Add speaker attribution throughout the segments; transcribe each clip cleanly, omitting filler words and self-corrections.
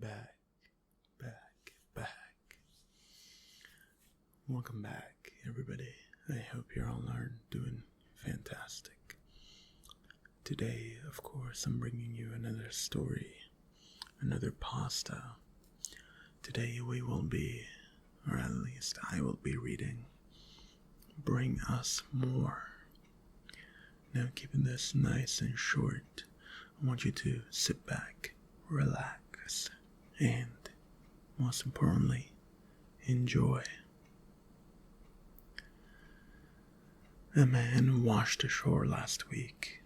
Speaker 1: back, back. Welcome back, everybody. I hope you all are doing fantastic. Today, of course, I'm bringing you another story, another pasta. Today we will be, or at least I will be reading Bring Us More. Now, keeping this nice and short, I want you to sit back, relax, and, most importantly, enjoy. A man washed ashore last week.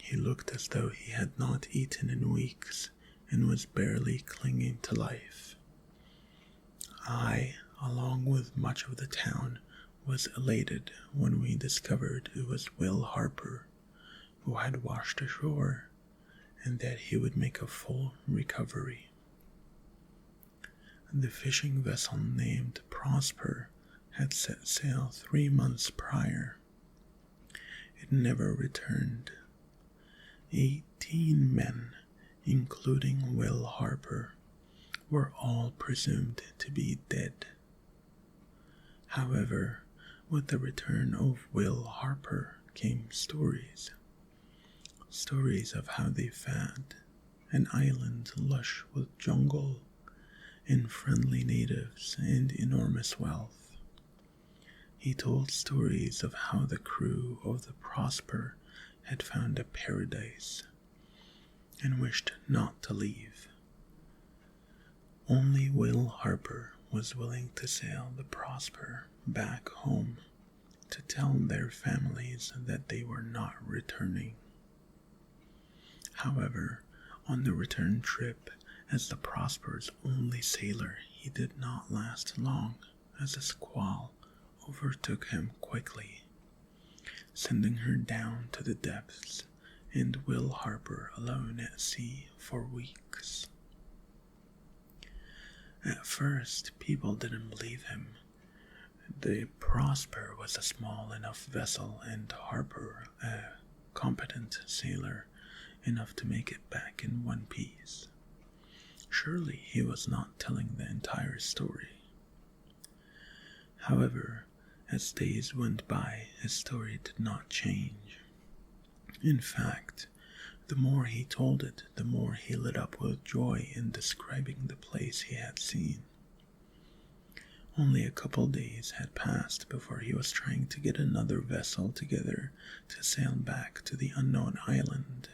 Speaker 1: He looked as though he had not eaten in weeks and was barely clinging to life. I, along with much of the town, was elated when we discovered it was Will Harper who had washed ashore and that he would make a full recovery. The fishing vessel named Prosper had set sail 3 months prior. It never returned. 18 men, including Will Harper, were all presumed to be dead. However, with the return of Will Harper came stories. Stories of how they found an island lush with jungle and friendly natives and enormous wealth. He told stories of how the crew of the Prosper had found a paradise and wished not to leave. Only Will Harper was willing to sail the Prosper back home to tell their families that they were not returning. However, on the return trip, as the Prosper's only sailor, he did not last long, as a squall overtook him quickly, sending her down to the depths, and Will Harper alone at sea for weeks. At first, people didn't believe him. The Prosper was a small enough vessel, and Harper, a competent sailor, enough to make it back in one piece. Surely he was not telling the entire story. However, as days went by, his story did not change. In fact, the more he told it, the more he lit up with joy in describing the place he had seen. Only a couple days had passed before he was trying to get another vessel together to sail back to the unknown island.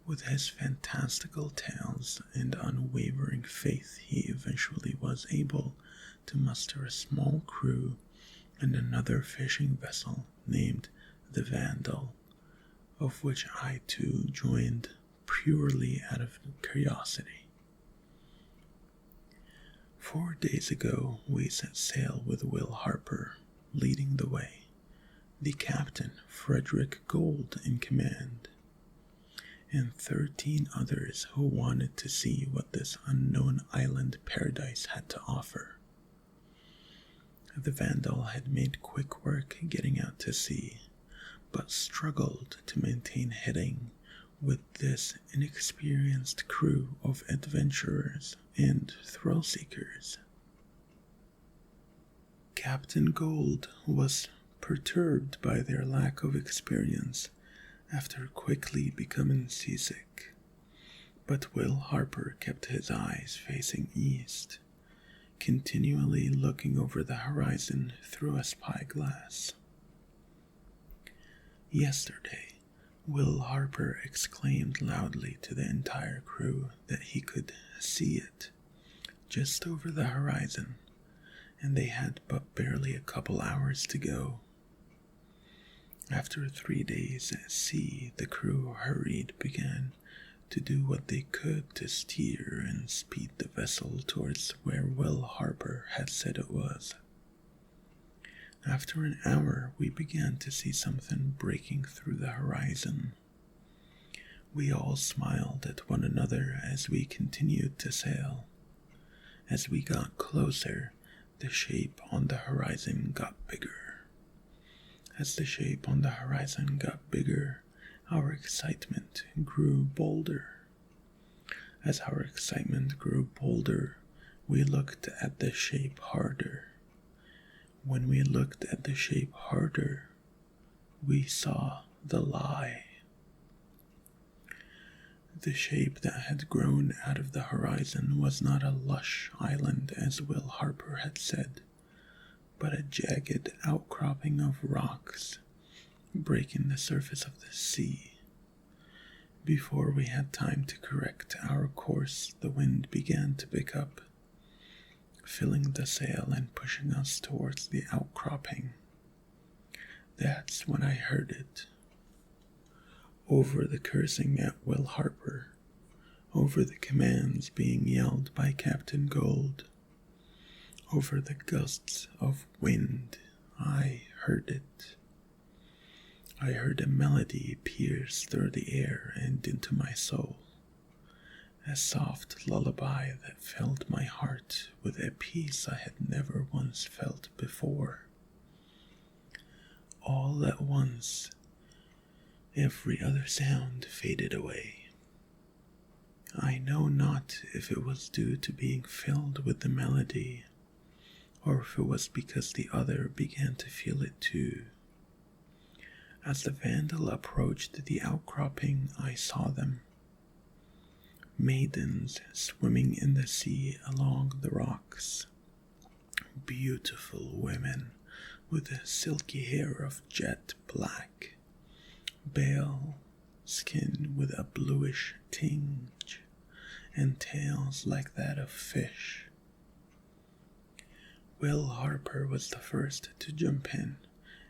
Speaker 1: With his fantastical tales and unwavering faith, he eventually was able to muster a small crew and another fishing vessel named the Vandal, of which I too joined purely out of curiosity. 4 days ago, we set sail with Will Harper leading the way, the captain, Frederick Gold, in command, and 13 others who wanted to see what this unknown island paradise had to offer. The Vandal had made quick work getting out to sea, but struggled to maintain heading with this inexperienced crew of adventurers and thrill-seekers. Captain Gold was perturbed by their lack of experience after quickly becoming seasick, but Will Harper kept his eyes facing east, continually looking over the horizon through a spyglass. Yesterday, Will Harper exclaimed loudly to the entire crew that he could see it just over the horizon, and they had but barely a couple hours to go. After 3 days at sea, the crew began to do what they could to steer and speed the vessel towards where Will Harper had said it was. After an hour, we began to see something breaking through the horizon. We all smiled at one another as we continued to sail. As we got closer, the shape on the horizon got bigger. As the shape on the horizon got bigger, our excitement grew bolder. As our excitement grew bolder, we looked at the shape harder. When we looked at the shape harder, we saw the lie. The shape that had grown out of the horizon was not a lush island, as Will Harper had said, but a jagged outcropping of rocks breaking the surface of the sea. Before we had time to correct our course, the wind began to pick up, filling the sail and pushing us towards the outcropping. That's when I heard it. Over the cursing at Will Harper, over the commands being yelled by Captain Gold, over the gusts of wind, I heard it. I heard a melody pierce through the air and into my soul, a soft lullaby that filled my heart with a peace I had never once felt before. All at once, every other sound faded away. I know not if it was due to being filled with the melody, or if it was because the other began to feel it too. As the vandal approached the outcropping, I saw them. Maidens swimming in the sea along the rocks. Beautiful women with silky hair of jet black, pale skin with a bluish tinge, and tails like that of fish. Will Harper was the first to jump in,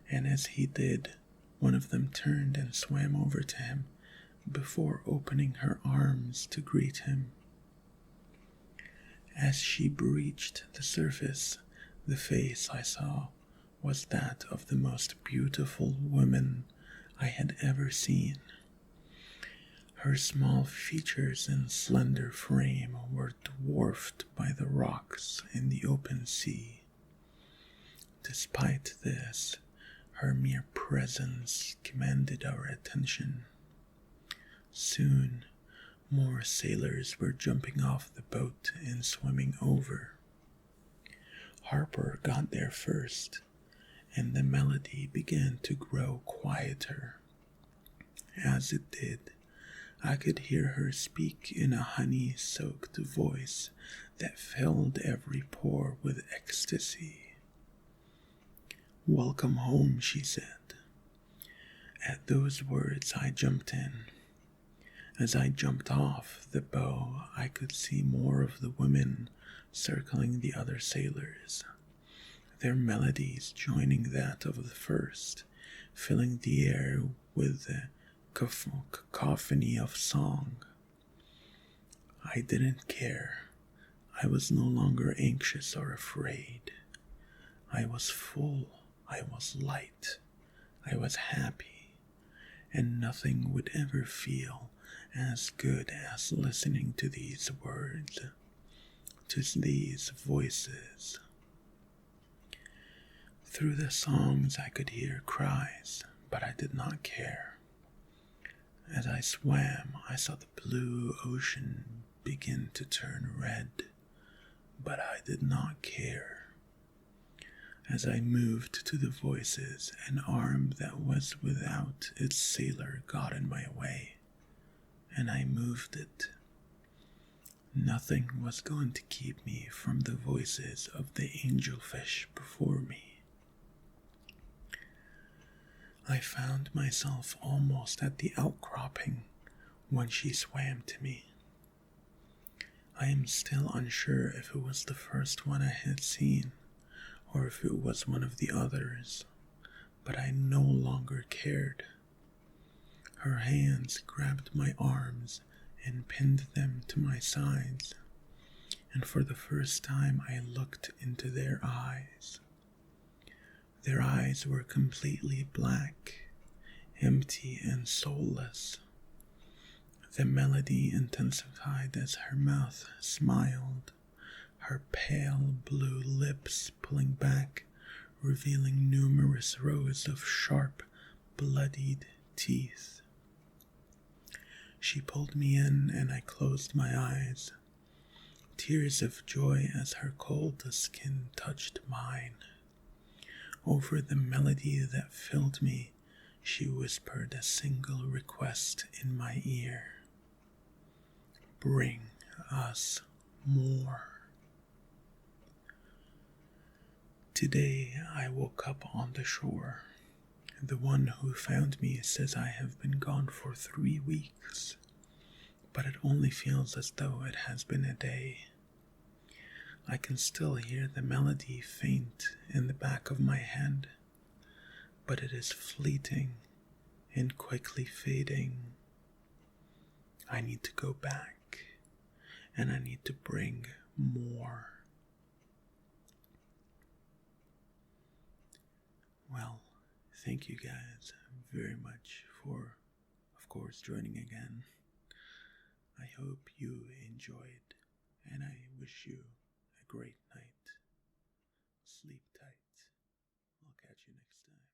Speaker 1: and as he did, one of them turned and swam over to him before opening her arms to greet him. As she breached the surface, the face I saw was that of the most beautiful woman I had ever seen. Her small features and slender frame were dwarfed by the rocks in the open sea. Despite this, her mere presence commanded our attention. Soon, more sailors were jumping off the boat and swimming over. Harper got there first, and the melody began to grow quieter. As it did, I could hear her speak in a honey-soaked voice that filled every pore with ecstasy. "Welcome home," she said. At those words, I jumped in. As I jumped off the bow, I could see more of the women circling the other sailors, their melodies joining that of the first, filling the air with the cacophony of song. I didn't care. I was no longer anxious or afraid. I was full. I was light. I was happy. And nothing would ever feel as good as listening to these words, to these voices. Through the songs I could hear cries, but I did not care. As I swam, I saw the blue ocean begin to turn red, but I did not care. As I moved to the voices, an arm that was without its sailor got in my way, and I moved it. Nothing was going to keep me from the voices of the angelfish before me. I found myself almost at the outcropping when she swam to me. I am still unsure if it was the first one I had seen, or if it was one of the others, but I no longer cared. Her hands grabbed my arms and pinned them to my sides, and for the first time I looked into their eyes. Their eyes were completely black, empty and soulless. The melody intensified as her mouth smiled, her pale blue lips pulling back, revealing numerous rows of sharp, bloodied teeth. She pulled me in and I closed my eyes. Tears of joy as her cold skin touched mine. Over the melody that filled me, she whispered a single request in my ear. Bring us more. Today I woke up on the shore. The one who found me says I have been gone for 3 weeks, but it only feels as though it has been a day. I can still hear the melody faint in the back of my head, but it is fleeting and quickly fading. I need to go back, and I need to bring more. Well, thank you guys very much for, of course, joining again. I hope you enjoyed, and I wish you a great night. Sleep tight. I'll catch you next time.